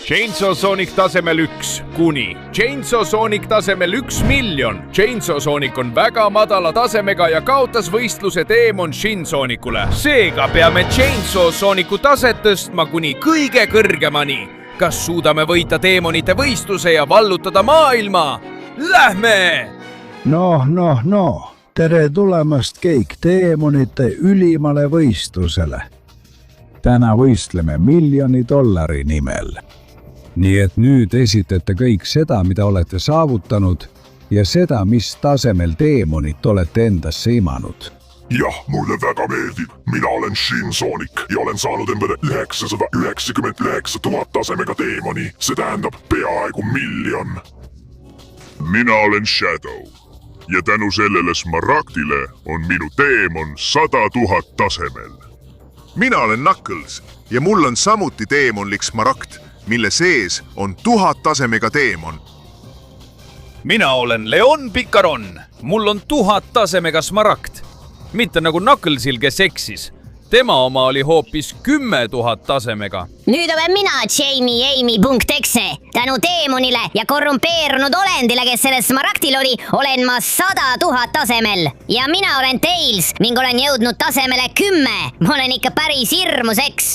Chainsaw Sonic tasemel 1 kuni Chainsaw Sonic tasemel 1 miljon. Chainsaw Sonic on väga madala tasemega ja kaotas võistluse Demon Shin Sonicule. Seega peame Chainsaw Sonicu taset tõstma kuni kõige kõrgemani. Kas suudame võita teemonite võistluse ja vallutada maailma? Lähme! No. Tere tulemast kõik teemonite ülimale võistlusele. Täna võistleme $1 000 000 nimel. Nii et nüüd esitate kõik seda, mida olete saavutanud ja seda, mis tasemel teemonit olete endasse imanud. Jah, mulle väga meeldib. Mina olen Shin Sonic ja olen saanud endale 999 000 tasemega teemoni. See tähendab peaaegu 1 000 000. Mina olen Shadow ja tänu sellele Smaragdile on minu teemon 100 000 tasemel. Mina olen Knuckles ja mul on samuti teemonlik Smaragd, mille sees on 1000 tasemega teemon. Mina olen Leon Picaron. Mul on 1000 tasemega Smaragd. Mitte nagu Knucklesil, kes eksis. Tema oma oli hoopis 10 000 tasemega. Nüüd olen mina Jamie.exe. Tänu teemonile ja korrumpeerunud olendile, kes selles Smaragdil oli, olen ma 100 000 tasemel. Ja mina olen Tails ning olen jõudnud tasemele 10. Ma olen ikka päris hirmus, eks?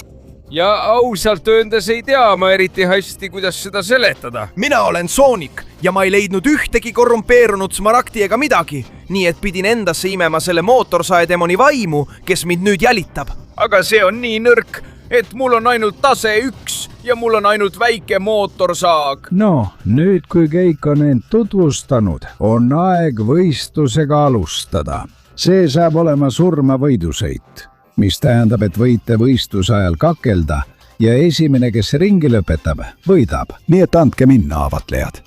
Ja ausalt öeldes ei tea ma eriti hästi, kuidas seda seletada. Mina olen Sonic ja ma ei leidnud ühtegi korrumpeerunud Smaragdi ega midagi, nii et pidin endasse imema selle mootorsaedemoni vaimu, kes mind nüüd jälitab. Aga see on nii nõrk, et mul on ainult tase 1 ja mul on ainult väike mootorsaag. No, nüüd kui kõik on end tutvustanud, on aeg võistlusega alustada. See saab olema surmavõidusõit, mis tähendab, et võite võistluse ajal kakelda ja esimene, kes ringi lõpetab, võidab. Nii et andke minna, avatlejad.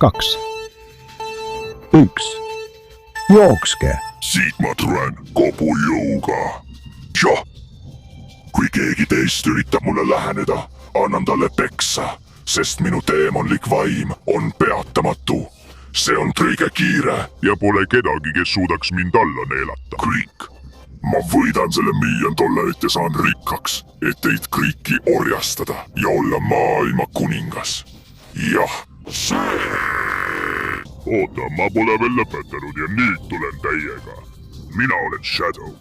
2. 1. Jookske. Siit ma tulen kogu jõuga. Jah, kui keegi teist üritab mulle läheneda, annan talle peksa, sest minu teemonlik vaim on peatamatu. See on kõige kiire ja pole kedagi, kes suudaks mind alla neelata. Kõik. Ma võidan selle $1 000 000 ja saan rikkaks, et teid kõiki orjastada ja olla maailma kuningas. Jah, see. Oota, ma pole veel lõpetanud ja nüüd tulen täiega. Mina olen Shadow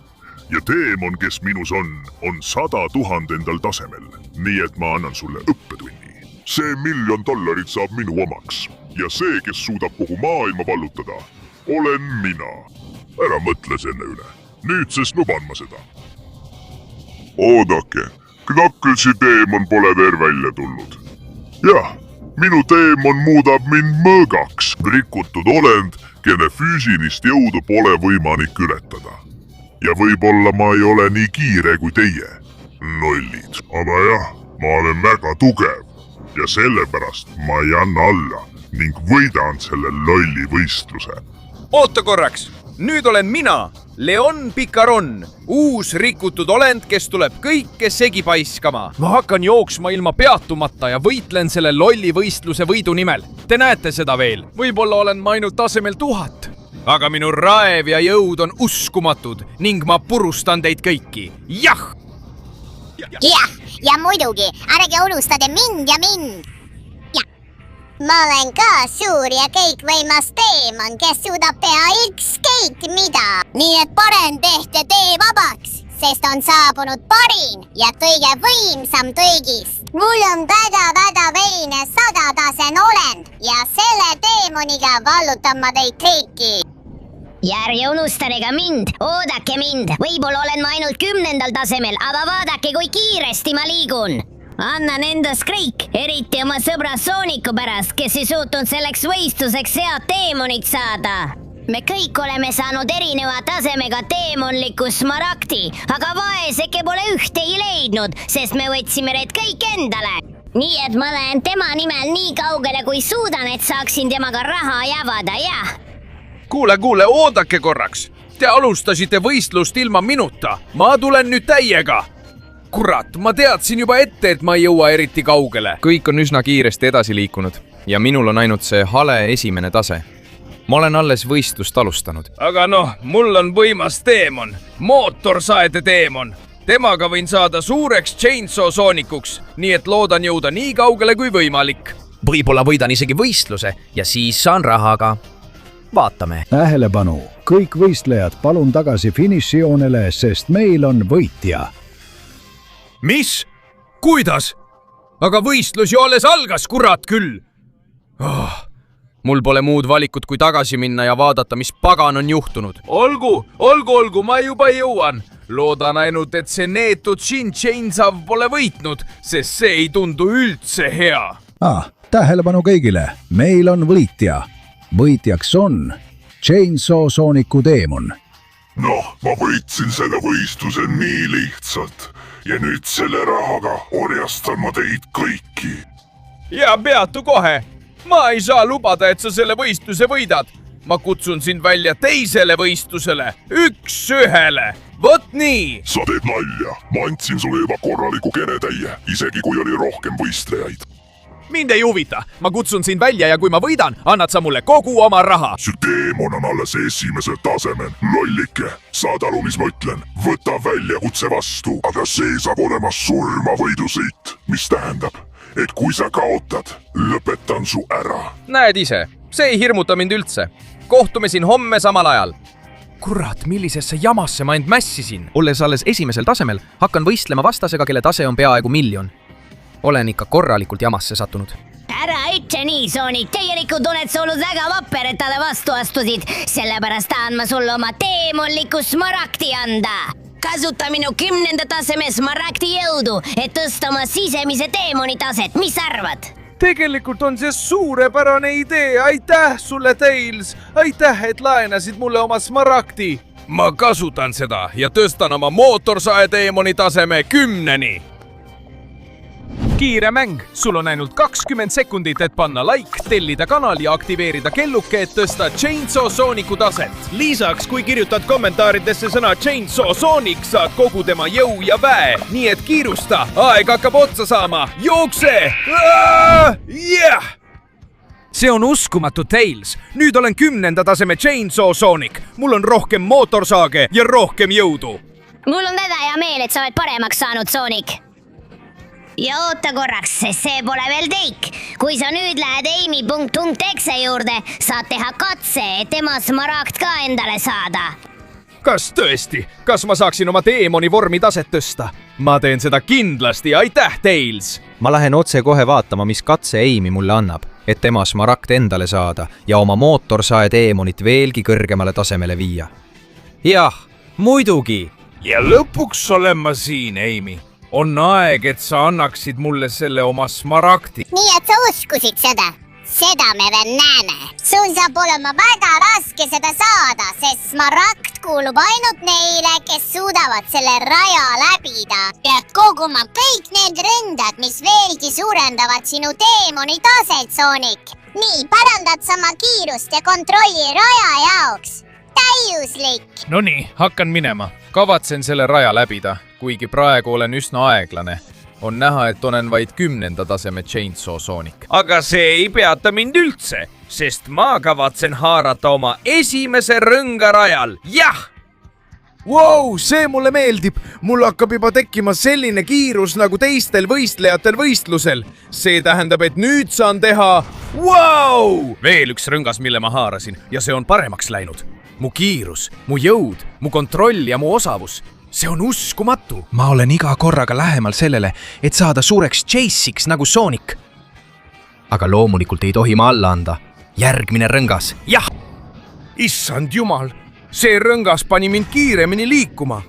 ja teemon, kes minus on 100 000 endal tasemel. Nii et ma annan sulle õppetunni. See $1 000 000 saab minu omaks ja see, kes suudab kogu maailma vallutada, olen mina. Ära mõtle selle üle. Nüüdsest luban ma seda. Oodake, Knucklesi teemon pole veel välja tulnud. Jah, minu teemon muudab mind mõõgaks, rikutud olend, kelle füüsilist jõudu pole võimalik ületada. Ja võib-olla ma ei ole nii kiire kui teie, lollid. Aga jah, ma olen väga tugev ja sellepärast ma ei anna alla ning võidan selle lolli võistluse. Oota korraks! Nüüd olen mina, Leon Picaron, uus rikutud olend, kes tuleb kõike segi paiskama. Ma hakkan jooksma ilma peatumata ja võitlen selle lolli võistluse võidu nimel. Te näete seda veel. Võib-olla olen ma ainult tasemel 1000. Aga minu raev ja jõud on uskumatud ning ma purustan teid kõiki. Jah! Jah, ja muidugi, ärge unustada mind ja mind. Ma olen ka suur ja kõikvõimas teemon, kes suudab teha ükskõik mida. Nii et parem tehke tee vabaks, sest on saabunud parim ja kõige võimsam kõigist. Mul on väga veine 100 tasem olend ja selle teemoniga vallutan ma teid kõiki. Ja ärge unustage ka mind, oodake mind. Võib-olla olen ma ainult 10. tasemel, aga vaadake, kui kiiresti ma liigun. Annan endast kõik, eriti oma sõbra Sooniku pärast, kes ei suutnud selleks võistluseks head teemonit saada. Me kõik oleme saanud erineva tasemega teemonliku Smaragdi, aga vaeseke pole ühtegi leidnud, sest me võtsime need kõik endale. Nii et ma lähen tema nimel nii kaugele, kui suudan, et saaksin temaga raha jagada, jah. Kuule, oodake korraks. Te alustasite võistlust ilma minuta. Ma tulen nüüd täiega. Kurat, ma teadsin juba ette, et ma ei jõua eriti kaugele. Kõik on üsna kiiresti edasi liikunud ja minul on ainult see hale esimene tase. Ma olen alles võistlust alustanud. Aga noh, mul on võimas teemon, mootorsaede teemon. temaga võin saada suureks Chainsaw Soonikuks, nii et loodan jõuda nii kaugele kui võimalik. Võib-olla võidan isegi võistluse ja siis saan rahaga. Vaatame. Tähelepanu, kõik võistlejad palun tagasi finišijoonele, sest meil on võitja. Mis? Kuidas? Aga võistlus ju alles algas, kurat küll! Mul pole muud valikut kui tagasi minna ja vaadata, mis pagan on juhtunud. Olgu, ma juba jõuan. Loodan ainult, et see neetud Shin Chainsaw pole võitnud, sest see ei tundu üldse hea. Tähelepanu kõigile, meil on võitja. Võitjaks on Chainsaw Sooniku teemon. Noh, ma võitsin selle võistluse nii lihtsalt ja nüüd selle rahaga orjastan ma teid kõiki. Ja peatu kohe. Ma ei saa lubada, et sa selle võistluse võidad. Ma kutsun sind välja teisele võistlusele, 1-1. Vot nii! Sa teed nalja. Ma andsin sulle juba korraliku keretäie, isegi kui oli rohkem võistlejaid. Mind ei huvita. Ma kutsun sind välja ja kui ma võidan, annad sa mulle kogu oma raha. Su teemon on alles esimesel tasemel. Lollike, saad aru, mis ma ütlen? Võta väljakutse vastu, aga see saab olema surmavõidusõit, mis tähendab, et kui sa kaotad, lõpetan su ära. Näed ise, see ei hirmuta mind üldse. Kohtume siin homme samal ajal. Kurat, millisesse jamasse ma end mässisin. Olles alles esimesel tasemel, hakkan võistlema vastasega, kelle tase on peaaegu 1 000 000. Olen ikka korralikult jamasse sattunud. Ära ütle nii, Sonic. Tegelikult oled sa olnud väga vapper, et talle vastu astusid. Sellepärast tahan ma sulle oma teemonliku smaragdi anda. Kasuta minu 10. taseme smaragdi jõudu, et tõsta oma sisemise teemoni taset. Mis arvad? Tegelikult on see suurepärane idee. Aitäh sulle, Tails. Aitäh, et laenasid mulle oma smaragdi. Ma kasutan seda ja tõstan oma mootorsae teemoni taseme 10-ni. Kiire mäng. Sul on ainult 20 sekundit, et panna like, tellida kanal ja aktiveerida kelluke, et tõsta Chainsaw Sooniku taset. Lisaks, kui kirjutad kommentaaridesse sõna Chainsaw Sonic, saad kogu tema jõu ja väe. Nii et kiirusta. Aeg hakkab otsa saama. Jookse! See on uskumatu, Tails. Nüüd olen 10. taseme Chainsaw Sonic. Mul on rohkem mootorsaage ja rohkem jõudu. Mul on väga hea meel, et sa oled paremaks saanud, Sonic. Ja oota korraks, sest see pole veel teik. Kui sa nüüd lähed Amy.exe juurde, saad teha katse, et tema smaragd ka endale saada. Kas tõesti? Kas ma saaksin oma teemoni vormi taset tõsta? Ma teen seda kindlasti, aitäh, Tails! Ma lähen otse kohe vaatama, mis katse Amy mulle annab, et tema smaragd endale saada ja oma mootorsae teemonit veelgi kõrgemale tasemele viia. Jah, muidugi! Ja lõpuks olen ma siin, Amy. On aeg, et sa annaksid mulle selle oma smaragdi. Nii, et sa uskusid seda. Seda me veel näeme. Sul saab olema väga raske seda saada, sest smaragd kuulub ainult neile, kes suudavad selle raja läbida. Pead koguma kõik need ründad, mis veelgi suurendavad sinu teemoni taset, Sonic. Nii parandad sama kiirust ja kontrolli raja jaoks. Täiuslik! Nonii, hakkan minema. Kavatsen selle raja läbida, kuigi praegu olen üsna aeglane. On näha, et olen vaid 10. taseme Chainsaw Sonic. Aga see ei peata mind üldse, sest ma kavatsen haarata oma esimese rõnga rajal. Jah! Wow, see mulle meeldib. Mul hakkab juba tekkima selline kiirus nagu teistel võistlejatel võistlusel. See tähendab, et nüüd saan teha... Wow! Veel üks rõngas, mille ma haarasin ja see on paremaks läinud. Mu kiirus, mu jõud, mu kontroll ja mu osavus. See on uskumatu. Ma olen iga korraga lähemal sellele, et saada suureks Chase'iks nagu Sonic. Aga loomulikult ei tohi ma alla anda. Järgmine rõngas. Jah! Issand jumal, see rõngas pani mind kiiremini liikuma.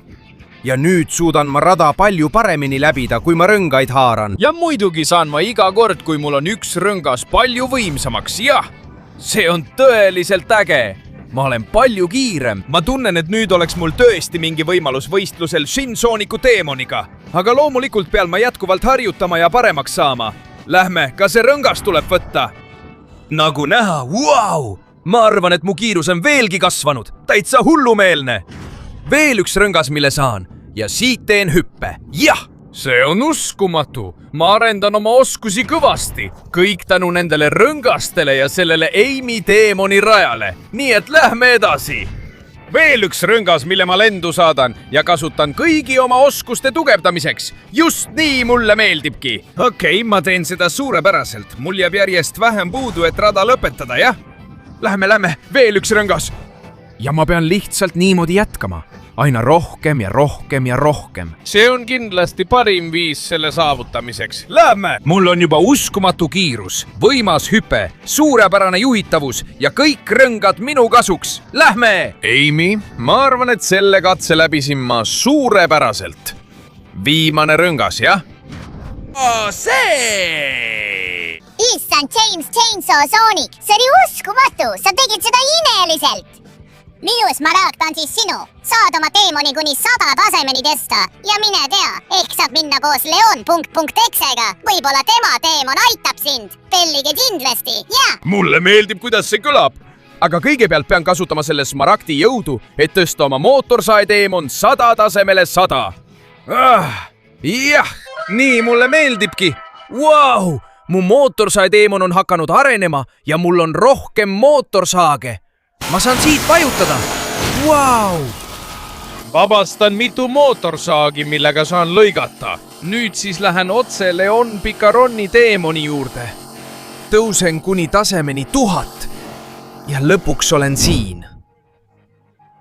Ja nüüd suudan ma rada palju paremini läbida, kui ma rõngaid haaran. Ja muidugi saan ma iga kord, kui mul on üks rõngas palju võimsamaks. Jah, see on tõeliselt äge. Ma olen palju kiirem. Ma tunnen, et nüüd oleks mul tõesti mingi võimalus võistlusel Shin Sooniku teemoniga. Aga loomulikult pean ma jätkuvalt harjutama ja paremaks saama. Lähme, ka see rõngas tuleb võtta. Nagu näha, wow! Ma arvan, et mu kiirus on veelgi kasvanud. Täitsa hullumeelne. Veel üks rõngas, mille saan. Ja siit teen hüppe. Jah! See on uskumatu. Ma arendan oma oskusi kõvasti. Kõik tänu nendele rõngastele ja sellele Amy teemoni rajale. Nii et lähme edasi. veel üks rõngas, mille ma lendu saadan ja kasutan kõigi oma oskuste tugevdamiseks. Just nii mulle meeldibki. Okei, ma teen seda suurepäraselt. Mul jääb järjest vähem puudu, et rada lõpetada, jah? Lähme, veel üks rõngas. Ja ma pean lihtsalt niimoodi jätkama. Aina rohkem ja rohkem ja rohkem. See on kindlasti parim viis selle saavutamiseks. Lähme! Mul on juba uskumatu kiirus, võimas hüpe, suurepärane juhitavus ja kõik rõngad minu kasuks. Lähme! Amy, ma arvan, et selle katse läbisin ma suurepäraselt. Viimane rõngas, jah? See! Issand, James Chainsaw Sonic, see oli uskumatu, sa tegid seda imeliselt. Minu Smaragd on siis sinu, saad oma teemoni kuni 100 tasemeni tõsta ja mine tea, ehk saad minna koos Leon.Xega, võib-olla tema teemon aitab sind, pellige kindlasti, jah! Mulle meeldib, kuidas see kõlab, aga kõigepealt pean kasutama selle Smaragdi jõudu, et tõsta oma mootorsae teemon 100 tasemele 100. Jah, nii mulle meeldibki. Vau, mu mootorsae teemon on hakanud arenema ja mul on rohkem mootorsaage. Ma saan siit vajutada. Vau! Vabastan mitu mootorsaagi, millega saan lõigata. Nüüd siis lähen otse Leon Picaroni teemoni juurde. Tõusen kuni tasemeni 1000 ja lõpuks olen siin.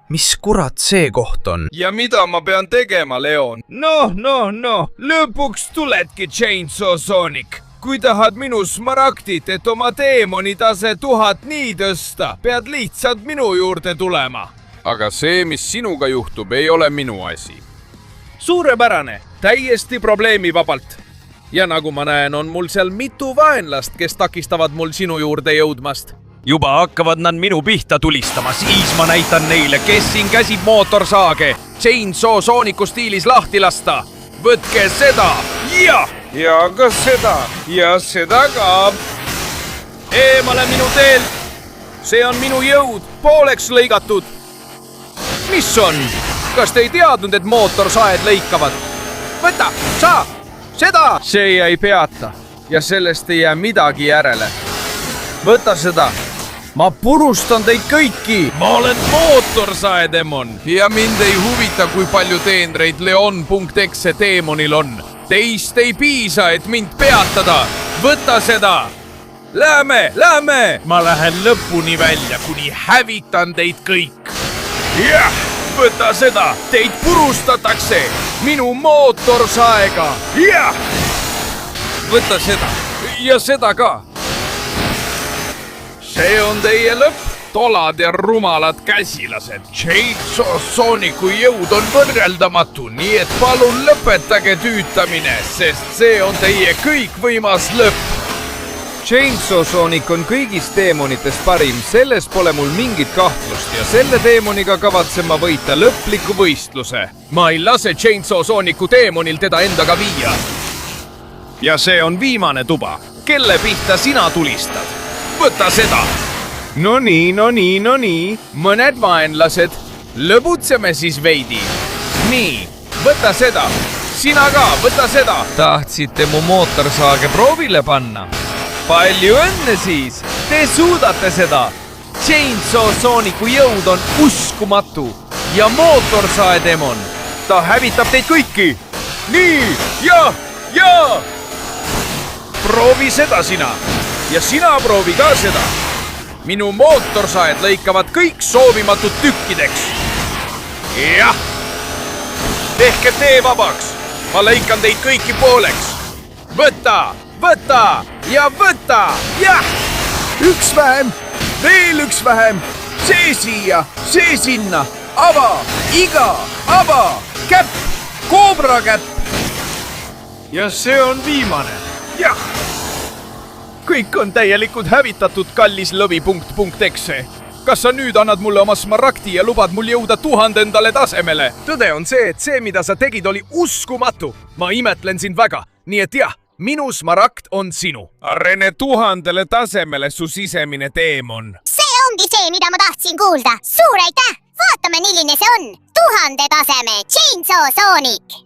Mis kurat see koht on? Ja mida ma pean tegema, Leon? No, lõpuks tuledki Chainsaw Sonic. Kui tahad minu Smaragdit, et oma teemoni tase 1000 nii tõsta, pead lihtsalt minu juurde tulema. Aga see, mis sinuga juhtub, ei ole minu asi. Suurepärane, täiesti probleemivabalt. Ja nagu ma näen, on mul seal mitu vaenlast, kes takistavad mul sinu juurde jõudmast. Juba hakkavad nad minu pihta tulistama, siis ma näitan neile, kes siin käsib mootorsaage. Chainsaw Sonicu stiilis lahti lasta. Võtke seda, ja ka seda ja seda ka. Eemale minu teel. See on minu jõud, pooleks lõigatud. Mis on? Kas te ei teadnud, et mootorsaed lõikavad? Võta, saa, seda! See ei peata ja sellest ei jää midagi järele. Võta seda. Ma purustan teid kõiki. Ma olen mootorsaedemon ja mind ei huvita, kui palju teenreid Leon.Exe teemonil on. Teist ei piisa, et mind peatada. Võta seda. Lähme. Ma lähen lõpuni välja, kuni hävitan teid kõik. Jah, võta seda. Teid purustatakse minu mootorsaega. Jah. Võta seda ja seda ka. See on teie lõpp, tolad ja rumalad käsilased. Chainsaw Sonicu jõud on võrreldamatu, nii et palun lõpetage tüütamine, sest see on teie kõikvõimas lõpp. Chainsaw Sonic on kõigist teemonitest parim, selles pole mul mingit kahtlust ja selle teemoniga kavatsen ma võita lõpliku võistluse. Ma ei lase Chainsaw Sonicu teemonil teda endaga viia. Ja see on viimane tuba. Kelle pihta sina tulistad? Võta seda! No nii. Mõned vaenlased. Lõbutseme siis veidi. Nii, võta seda. Sina ka, võta seda. Tahtsite mu mootorsaage proovile panna? Palju õnne siis. Te suudate seda. Chainsaw Sonicu jõud on uskumatu. Ja mootorsaedemon. Ta hävitab teid kõiki. Nii, ja. Proovi seda sina. Ja sina proovi ka seda. Minu mootorsaed lõikavad kõik soovimatud tükkideks. Jah. Tehke tee vabaks. Ma lõikan teid kõiki pooleks. Võta. Ja võta. Jah. Üks vähem. Veel üks vähem. See siia. See sinna. Ava. Iga. Ava. Käpp. Koobra käpp. Ja see on viimane. Jah. Kõik on täielikult hävitatud, kallis lõvi.Exe. Kas sa nüüd annad mulle oma Smaragdi ja lubad mul jõuda 1000 tasemele? Tõde on see, et see, mida sa tegid, oli uskumatu. Ma imetlen sind väga, nii et jah, minu Smaragd on sinu. Arene 1000 tasemele su sisemine teemon. See ongi see, mida ma tahtsin kuulda. Suur aitäh! Vaatame, milline see on. 1000 taseme Chainsaw Sonic.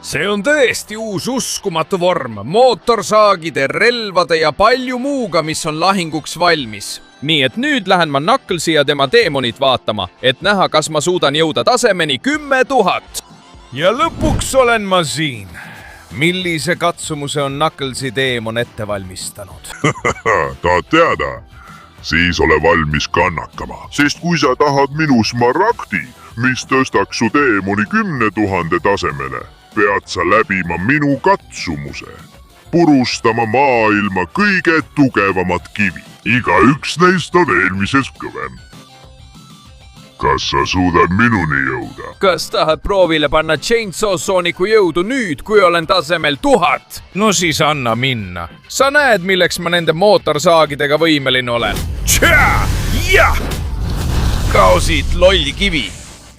see on tõesti uus uskumatu vorm, mootorsaagide, relvade ja palju muuga, mis on lahinguks valmis. nii et nüüd lähen ma Knucklesi ja tema teemonit vaatama, et näha, kas ma suudan jõuda tasemeni 10 000. ja lõpuks olen ma siin. millise katsumuse on Knucklesi teemon ette valmistanud? tahad teada? Siis ole valmis kannakama, sest kui sa tahad minu smaragdi, mis tõstaks su teemoni 10 000 tasemele, pead sa läbima minu katsumuse, purustama maailma kõige tugevamad kivi. Igaüks neist on eelmisest kõvem. Kas sa suudad minuni jõuda? Kas tahad proovile panna Chainsaw Sooniku jõudu nüüd, kui olen tasemel 1000? No siis anna minna. Sa näed, milleks ma nende mootorsaagidega võimeline olen. Jah! Kao siit lolli kivi.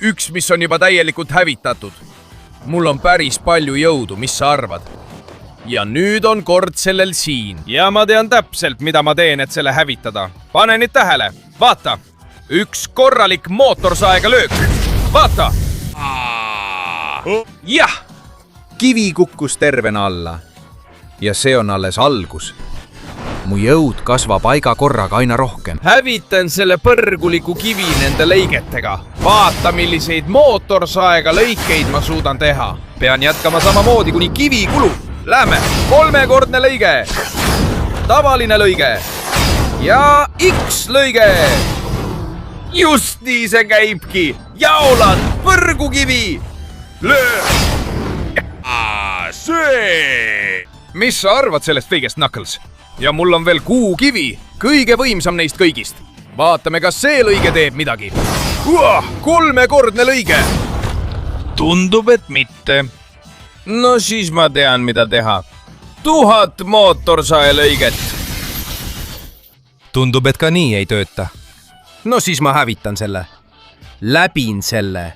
Üks, mis on juba täielikult hävitatud. Mul on päris palju jõudu, mis sa arvad? Ja nüüd on kord sellel siin. Ja ma tean täpselt, mida ma teen, et selle hävitada. Pane nüüd tähele. Vaata. Üks korralik mootorsaega löök. Vaata. Jah. Kivi kukkus tervena alla. Ja see on alles algus. Mu jõud kasvab aiga korraga aina rohkem. Hävitan selle põrguliku kivi nende lõigetega. Vaata, milliseid mootorsaega lõikeid ma suudan teha. Pean jätkama samamoodi, kuni kivi kulub. Lähme. 3-kordne lõige. Tavaline lõige. Ja X lõige. Just nii see käibki. Jaolan. Põrgukivi. Löö. See. Mis sa arvad sellest kõigest, Knuckles? Ja mul on veel kuukivi. Kõige võimsam neist kõigist. Vaatame, kas see lõige teeb midagi. 3-kordne lõige. Tundub, et mitte. No siis ma tean, mida teha. 1000 mootorsae lõiget. Tundub, et ka nii ei tööta. No siis ma hävitan selle. Läbin selle.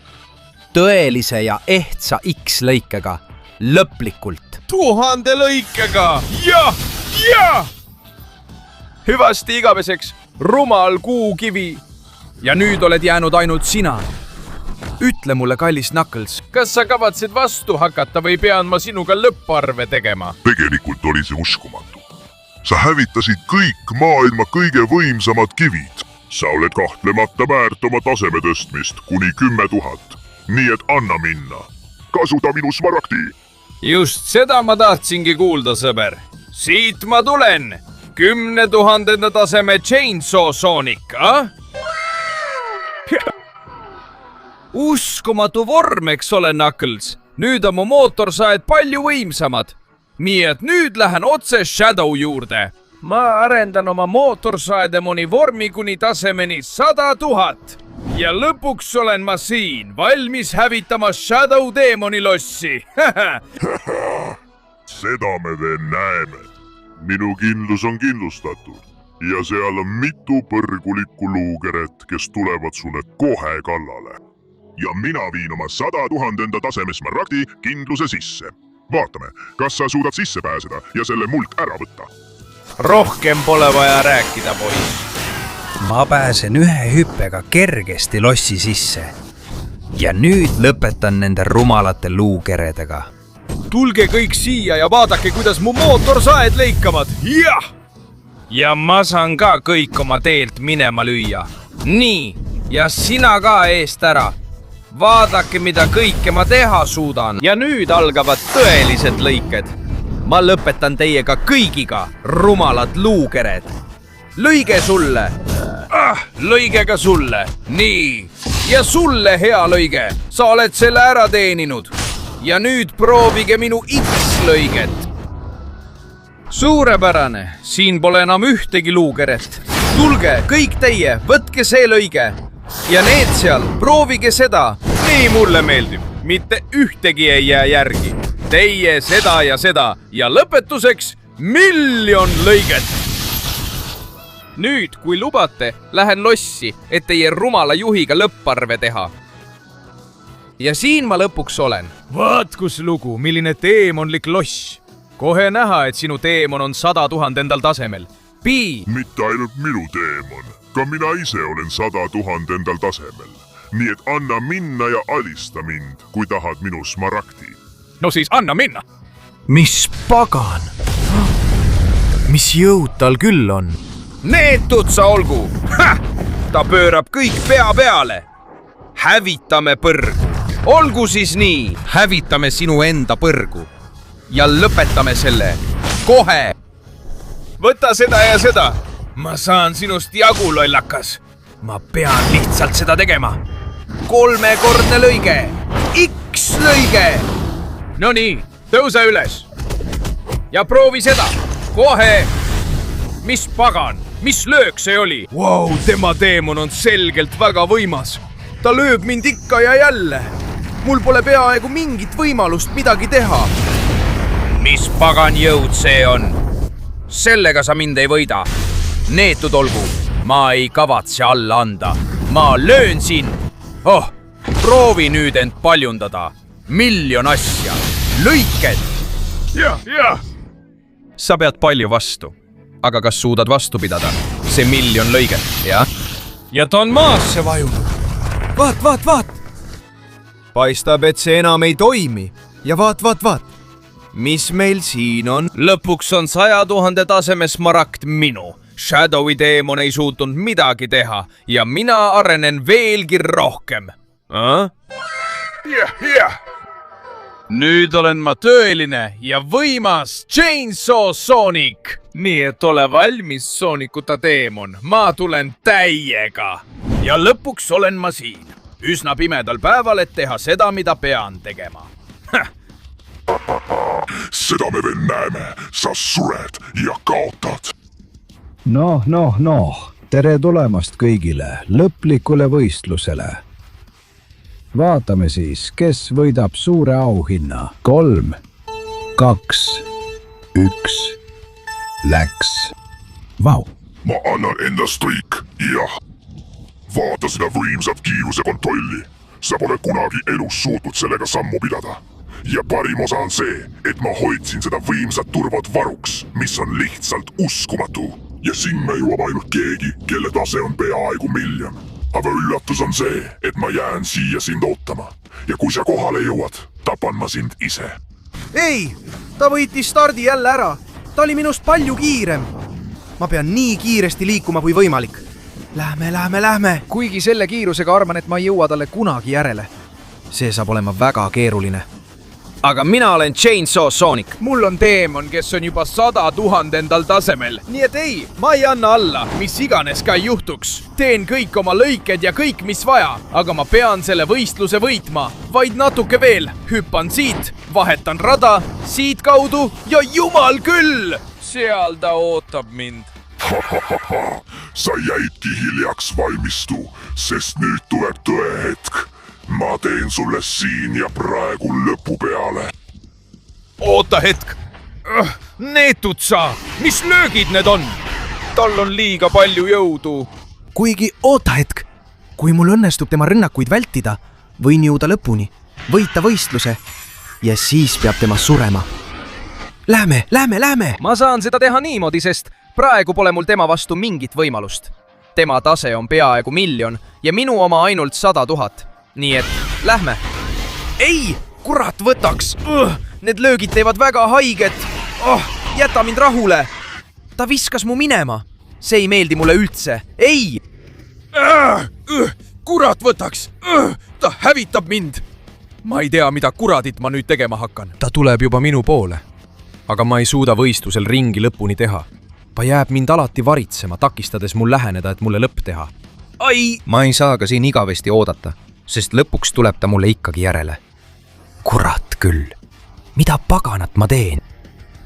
Tõelise ja ehtsa X-lõikega. Lõplikult. 1000 lõikega. Jah! Hüvasti igaveseks. Rumal kuukivi. Ja nüüd oled jäänud ainult sina. Ütle mulle, kallis Knuckles, kas sa kavatsed vastu hakata või pean ma sinuga lõpparve tegema? Tegelikult oli see uskumatu. Sa hävitasid kõik maailma kõige võimsamad kivid. Sa oled kahtlemata väärt oma taseme tõstmist kuni 10 000. Nii et anna minna. Kasuta minu smaragdi. Just seda ma tahtsingi kuulda, sõber. Siit ma tulen. 10 000 taseme Chainsaw Sonic, Uskumatu vorm, eks ole, Knuckles. Nüüd on mu mootorsaed palju võimsamad. Nii et nüüd lähen otse Shadow juurde. Ma arendan oma mootorsaedemoni vormi kuni tasemeni 100 000. Ja lõpuks olen ma siin, valmis hävitama Shadow Demoni lossi. Seda me veel näeme. Minu kindlus on kindlustatud. Ja seal on mitu põrgulikku luugeret, kes tulevad sulle kohe kallale. Ja mina viin oma 100 000 taseme smaragdi kindluse sisse. Vaatame, kas sa suudad sisse pääseda ja selle mult ära võtta. Rohkem pole vaja rääkida, poiss. Ma pääsen ühe hüppega kergesti lossi sisse. Ja nüüd lõpetan nende rumalate luukeredega. Tulge kõik siia ja vaadake, kuidas mu mootorsaed lõikavad. Jah! Ja ma saan ka kõik oma teelt minema lüüa. Nii, ja sina ka eest ära. Vaadake, mida kõike ma teha suudan. Ja nüüd algavad tõelised lõiked. Ma lõpetan teiega kõigiga, rumalad luukered. Lõige sulle. Lõige ka sulle. Nii. Ja sulle, hea lõige. Sa oled selle ära teeninud. Ja nüüd proovige minu X-lõiget. Suurepärane. Siin pole enam ühtegi luukeret. Tulge, kõik teie, võtke see lõige. Ja need seal, proovige seda. Nii mulle meeldib. Mitte ühtegi ei jää järgi. Teie seda ja seda. Ja lõpetuseks 1 000 000 lõiget. Nüüd, kui lubate, lähen lossi, et teie rumala juhiga lõpparve teha. Ja siin ma lõpuks olen. Vaat kus lugu, milline teemonlik loss. Kohe näha, et sinu teemon on 100 000 tasemel. Mitte ainult minu teemon. Ka mina ise olen 100 000 tasemel. Nii et anna minna ja alista mind, kui tahad minu smaragdi. no siis anna minna. mis pagan? mis jõud tal küll on? Neetud sa olgu! Ta pöörab kõik pea peale. Hävitame põrgu. Olgu siis nii. Hävitame sinu enda põrgu. Ja lõpetame selle. Kohe! Võta seda ja seda. Ma saan sinust jagu, lollakas. Ma pean lihtsalt seda tegema. 3-kordne lõige. X-lõige. No nii, tõuse üles. Ja proovi seda. Kohe. Mis pagan? Mis löök see oli? Wow, tema teemon on selgelt väga võimas. Ta lööb mind ikka ja jälle. Mul pole peaaegu mingit võimalust midagi teha. Mis pagan jõud see on? Sellega sa mind ei võida. Neetud olgu. Ma ei kavatse alla anda. Ma löön sind. Oh, proovi nüüd end paljundada. 1 000 000 asja. Lõiked. Jah. Sa pead palju vastu. Aga kas suudad vastu pidada? See 1 000 000 lõiget, jah? Ja ta on maasse vajunud. Vaat. Paistab, et see enam ei toimi. Ja vaat. Mis meil siin on? Lõpuks on 100 000 taseme smaragd minu. Shadowi teemon ei suutnud midagi teha ja mina arenen veelgi rohkem. Jah. Nüüd olen ma tõeline ja võimas Chainsaw Sonic. Nii et ole valmis, Soonikuta teemon. Ma tulen täiega. Ja lõpuks olen ma siin. Üsna pimedal päeval, et teha seda, mida pean tegema. Seda me veel näeme. Sa sured ja kaotad. Noh. Tere tulemast kõigile lõplikule võistlusele. Vaatame siis, kes võidab suure auhinna. 3, 2, 1. Läks. Vau. Ma annan endast kõik, jah. Vaata seda võimsat kiiruse kontrolli. Sa pole kunagi elus suutnud sellega sammu pidada. Ja parim osa on see, et ma hoidsin seda võimsat turvat varuks, mis on lihtsalt uskumatu. Ja sinna jõuab ainult keegi, kelle tase on peaaegu 1 000 000. Aga üllatus on see, et ma jään siia sind ootama. Ja kui sa kohale jõuad, tapan ma sind ise. Ei, ta võitis stardi jälle ära. Ta oli minust palju kiirem. Ma pean nii kiiresti liikuma kui võimalik. Lähme. Kuigi selle kiirusega arvan, et ma ei jõua talle kunagi järele. See saab olema väga keeruline. Aga mina olen Chainsaw Sonic. Mul on teemon, kes on juba 100 000 tasemel. Nii et ei, ma ei anna alla, mis iganes ka ei juhtuks. Teen kõik oma lõiked ja kõik, mis vaja. Aga ma pean selle võistluse võitma. Vaid natuke veel. Hüppan siit, vahetan rada, siit kaudu ja jumal küll! Seal ta ootab mind. Sa jäidki hiljaks, valmistu, sest nüüd tuleb tõe hetk. Ma teen sulle siin ja praegu lõpu peale. Oota hetk. Neetud sa. Mis löögid need on? Tal on liiga palju jõudu. Kuigi oota hetk. Kui mul õnnestub tema rünnakuid vältida, võin jõuda lõpuni, võita võistluse ja siis peab tema surema. Lähme. Ma saan seda teha niimoodi, sest praegu pole mul tema vastu mingit võimalust. Tema tase on peaaegu 1 000 000 ja minu oma ainult 100 000. Nii et lähme. Ei, kurat võtaks. Need löögid teevad väga haiget. Jäta mind rahule. Ta viskas mu minema. See ei meeldi mulle üldse. Ei! Kurat võtaks. Ta hävitab mind. Ma ei tea, mida kuradit ma nüüd tegema hakkan. Ta tuleb juba minu poole. Aga ma ei suuda võistlusel ringi lõpuni teha. Ta jääb mind alati varitsema, takistades mul läheneda, et mulle lõpp teha. Ai! Ma ei saa ka siin igavesti oodata, sest lõpuks tuleb ta mulle ikkagi järele. Kurat küll. Mida paganat ma teen?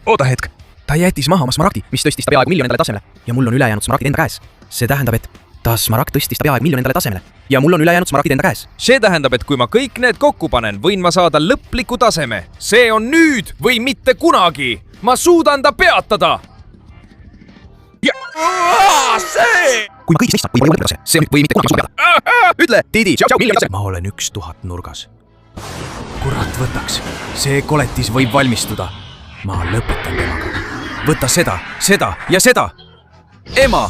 Oota hetk. Ta jättis maha oma smaragdi, mis tõstis ta peaaegu 1 000 000 tasemele. Ja mul on ülejäänud smaragdid enda käes. See tähendab, et ta smaragd tõstis ta peaaegu 1 000 000 tasemele. Ja mul on ülejäänud smaragdid enda käes. See tähendab, et kui ma kõik need kokku panen, võin ma saada lõpliku taseme. See on nüüd või mitte kunagi. Ma suudan ta peatada. See! Kui kõik seista, või tase. See on või mitte kunagi peatada. Ütle, Didi, tšau, miljon tase. Ma olen 1000 nurgas. Kurat võtaks. See koletis võib valmistuda. Ma lõpetan temaga. Võta seda ja seda. Ema,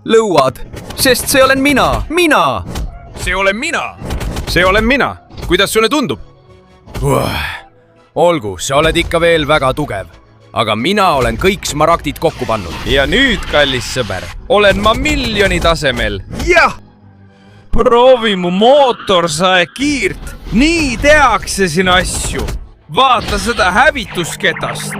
lõuad, sest see olen mina. See olen mina. Kuidas sulle tundub? olgu, sa oled ikka veel väga tugev. Aga mina olen kõik smaragdid kokku pannud. Ja nüüd, kallis sõber, olen ma miljoni tasemel. Jah! Proovi mu mootorsae kiirt. Nii tehakse siin asju. Vaata seda hävitusketast.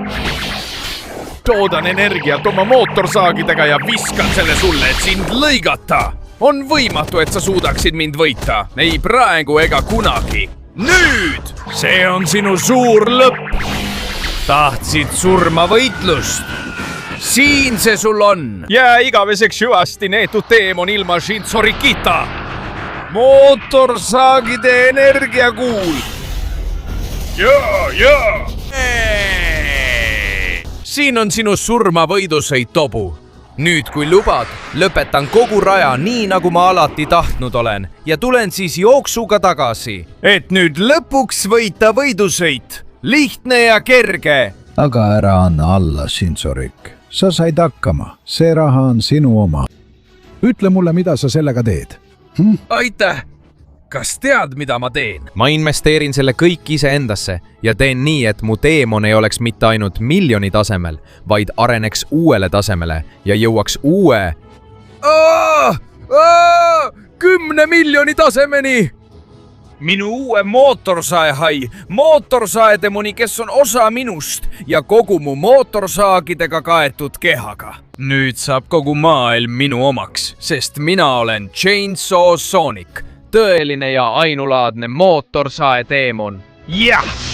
Toodan energiat oma mootorsaagidega ja viskan selle sulle, et sind lõigata. On võimatu, et sa suudaksid mind võita. Ei praegu ega kunagi. Nüüd! See on sinu suur lõpp. Tahtsid surma võitlust? Siin see sul on. Jää igaveseks hüvasti neetud teemon ilma Shinsorikita. Mootorsaagide energiakuul. Jaa. Siin on sinu surmavõidusõit, Tobu. Nüüd, kui lubad, lõpetan kogu raja nii, nagu ma alati tahtnud olen ja tulen siis jooksuga tagasi. Et nüüd lõpuks võita võidusõit. Lihtne ja kerge. aga ära anna alla, Shinsorik. Sa said hakkama, see raha on sinu oma. Ütle mulle, mida sa sellega teed. Aitäh! Kas tead, mida ma teen? ma investeerin selle kõik iseendasse ja teen nii, et mu teemon ei oleks mitte ainult miljoni tasemel, vaid areneks uuele tasemele ja jõuaks uue 10 miljoni tasemeni! Minu uue mootorsaehai, mootorsaedemoni, kes on osa minust ja kogu mu mootorsaagidega kaetud kehaga. Nüüd saab kogu maailm minu omaks, sest mina olen Chainsaw Sonic, tõeline ja ainulaadne mootorsaedeemon. Jah!